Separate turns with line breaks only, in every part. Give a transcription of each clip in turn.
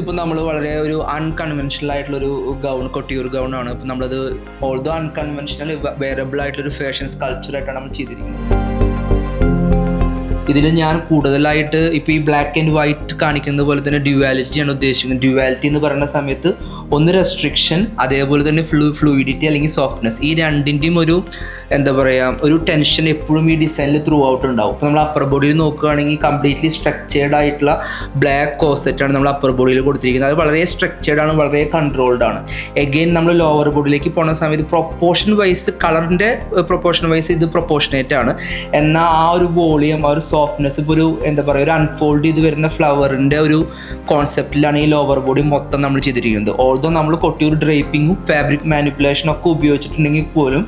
ഇപ്പോൾ നമ്മൾ വളരെ ഒരു അൺകൺവെൻഷണൽ ആയിട്ടുള്ളൊരു ഗൗൺ, കൊട്ടിയൂർ ഗൗണാണ്. ഇപ്പോൾ നമ്മളത് ഓൾദോ അൺകൺവെൻഷണൽ വെയറബിൾ ആയിട്ടുള്ളൊരു ഫാഷൻ സ്കൾപ്ചറായിട്ടാണ് നമ്മൾ ചെയ്തിരിക്കുന്നത്. ഇതിൽ ഞാൻ കൂടുതലായിട്ട് ഇപ്പോൾ ഈ ബ്ലാക്ക് ആൻഡ് വൈറ്റ് കാണിക്കുന്നത് പോലെ തന്നെ ഡ്യുവാലിറ്റിയാണ് ഉദ്ദേശിക്കുന്നത്. ഡ്യുവാലിറ്റി എന്ന് പറയുന്ന സമയത്ത് ഒന്ന് റെസ്ട്രിക്ഷൻ, അതേപോലെ തന്നെ ഫ്ലൂയിഡിറ്റി അല്ലെങ്കിൽ സോഫ്റ്റ്നെസ്, ഈ രണ്ടിൻ്റെയും ഒരു എന്താ പറയുക ഒരു ടെൻഷൻ എപ്പോഴും ഈ ഡിസൈനിൽ ത്രൂ ഔട്ട് ഉണ്ടാവും. ഇപ്പോൾ നമ്മൾ അപ്പർ ബോഡിയിൽ നോക്കുകയാണെങ്കിൽ കംപ്ലീറ്റ്ലി സ്ട്രക്ചേർഡ് ആയിട്ടുള്ള ബ്ലാക്ക് കോസെറ്റാണ് നമ്മൾ അപ്പർ ബോഡിയിൽ കൊടുത്തിരിക്കുന്നത്. അത് വളരെ സ്ട്രക്ചേർഡ് ആണ്, വളരെ കൺട്രോൾഡ് ആണ്. എഗെയിൻ നമ്മൾ ലോവർ ബോഡിയിലേക്ക് പോകുന്ന സമയത്ത് പ്രൊപ്പോർഷൻ വൈസ്, കളറിൻ്റെ പ്രൊപ്പോർഷൻ വൈസ് ഇത് പ്രൊപ്പോർഷനേറ്റ് ആണ്. എന്നാൽ ആ ഒരു വോളിയം, ആ ഒരു സോഫ്റ്റ്നെസ്, ഇപ്പോൾ ഒരു എന്താ പറയുക ഒരു അൺഫോൾഡ് ചെയ്ത് വരുന്ന ഫ്ലവറിൻ്റെ ഒരു കോൺസെപ്റ്റിലാണ് ഈ ലോവർ ബോഡി മൊത്തം നമ്മൾ ചെയ്തിരിക്കുന്നത്. ഓൾദോ നമ്മൾ കൊട്ടിയൂർ ഡ്രേപ്പിങ്ങും ഫാബ്രിക് മാനിപ്പുലേഷനും ഒക്കെ ഉപയോഗിച്ചിട്ടുണ്ടെങ്കിൽ പോലും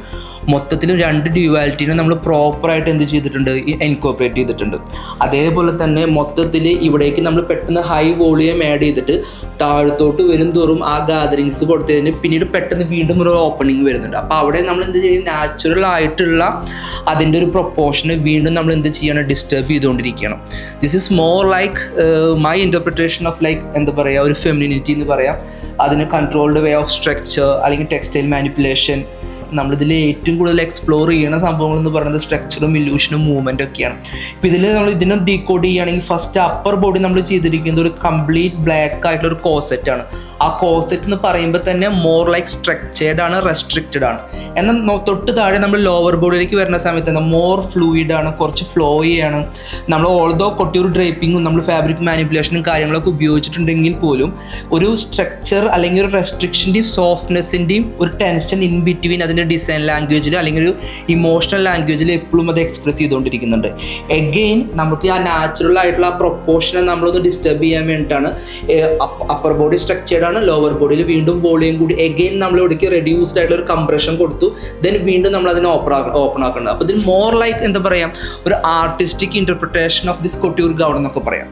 മൊത്തത്തിൽ രണ്ട് ഡ്യുവാലിറ്റിനെ നമ്മൾ പ്രോപ്പറായിട്ട് എന്ത് ചെയ്തിട്ടുണ്ട്, ഇൻകോർപ്പറേറ്റ് ചെയ്തിട്ടുണ്ട്. അതേപോലെ തന്നെ മൊത്തത്തിൽ ഇവിടേക്ക് നമ്മൾ പെട്ടെന്ന് ഹൈ വോളിയം ആഡ് ചെയ്തിട്ട് താഴത്തോട്ട് വരും തോറും ആ ഗാദറിങ്സ് കൊടുത്തതിന് പിന്നീട് പെട്ടെന്ന് വീണ്ടും ഒരു ഓപ്പണിങ് വരുന്നുണ്ട്. അപ്പോൾ അവിടെ നമ്മൾ എന്ത് ചെയ്യും, നാച്ചുറൽ ആയിട്ടുള്ള അതിൻ്റെ ഒരു പ്രൊപ്പോർഷന് വീണ്ടും നമ്മൾ എന്ത് ചെയ്യണം, ഡിസ്റ്റർബ് ചെയ്തുകൊണ്ടിരിക്കണം. This is more like my interpretation of like എന്താ പറയുക ഒരു ഫെമിനിറ്റി എന്ന് പറയാം. അതിന് കൺട്രോൾഡ് വേ ഓഫ് സ്ട്രക്ചർ അല്ലെങ്കിൽ ടെക്സ്റ്റൈൽ മാനിപ്പുലേഷൻ. നമ്മളിതിൽ ഏറ്റവും കൂടുതൽ എക്സ്പ്ലോർ ചെയ്യുന്ന സംഭവങ്ങൾ എന്ന് പറയുന്നത് സ്ട്രക്ചറും ഇല്യൂഷനും മൂവ്മെൻറ്റും ഒക്കെയാണ്. ഇപ്പോൾ ഇതിൽ നമ്മൾ ഇതിനെ ഡീകോഡ് ചെയ്യുകയാണെങ്കിൽ ഫസ്റ്റ് അപ്പർ ബോഡി നമ്മൾ ചെയ്തിരിക്കുന്നത് ഒരു കംപ്ലീറ്റ് ബ്ലാക്ക് ആയിട്ടുള്ള ഒരു കോസെറ്റാണ്. ആ കോസെറ്റ് എന്ന് പറയുമ്പോൾ തന്നെ മോർ ലൈക്ക് സ്ട്രക്ചേർഡ് ആണ്, റെസ്ട്രിക്റ്റഡ് ആണ്. എന്നാൽ തൊട്ട് താഴെ നമ്മൾ ലോവർ ബോഡിയിലേക്ക് വരുന്ന സമയത്ത് തന്നെ മോർ ഫ്ലൂയിഡ് ആണ്, കുറച്ച് ഫ്ലോയി ആണ്. നമ്മൾ ഓൾദോ കൊട്ടിയൂർ ഡ്രേപ്പിങ്ങും നമ്മൾ ഫാബ്രിക് മാനിപ്പുലേഷനും കാര്യങ്ങളൊക്കെ ഉപയോഗിച്ചിട്ടുണ്ടെങ്കിൽ പോലും ഒരു സ്ട്രക്ചർ അല്ലെങ്കിൽ ഒരു റെസ്ട്രിക്ഷൻ്റെയും സോഫ്റ്റ്നെസ്സിൻ്റെയും ഒരു ടെൻഷൻ ഇൻ ബിറ്റ്വീൻ അതിൻ്റെ ഡിസൈൻ ലാംഗ്വേജിൽ അല്ലെങ്കിൽ ഒരു ഇമോഷണൽ ലാംഗ്വേജിൽ എപ്പോഴും അത് എക്സ്പ്രസ് ചെയ്തുകൊണ്ടിരിക്കുന്നുണ്ട്. എഗെയിൻ നമുക്ക് ആ നാച്ചുറൽ ആയിട്ടുള്ള ആ പ്രൊപ്പോർഷനെ നമ്മളൊന്ന് ഡിസ്റ്റർബ് ചെയ്യാൻ വേണ്ടിയിട്ടാണ് അപ്പർ ബോഡി സ്ട്രക്ചേർഡ് ആണ്, ലോവർ ബോഡിയിൽ വീണ്ടും വോളിയം കൂടി എഗെയിൻ നമ്മൾ ഇവിടേക്ക് റെഡ്യൂസ്ഡ് ആയിട്ടുള്ള ഒരു കംപ്രഷൻ കൊടുത്തു, ദെൻ വീണ്ടും നമ്മൾ അതിനെ ഓപ്പൺ ആക്കുന്നത്. അപ്പോൾ ഇതിൽ മോർ ലൈക്ക് എന്താ പറയുക ഒരു artistic interpretation of this Kottiyoor gown എന്നൊക്കെ പറയാം.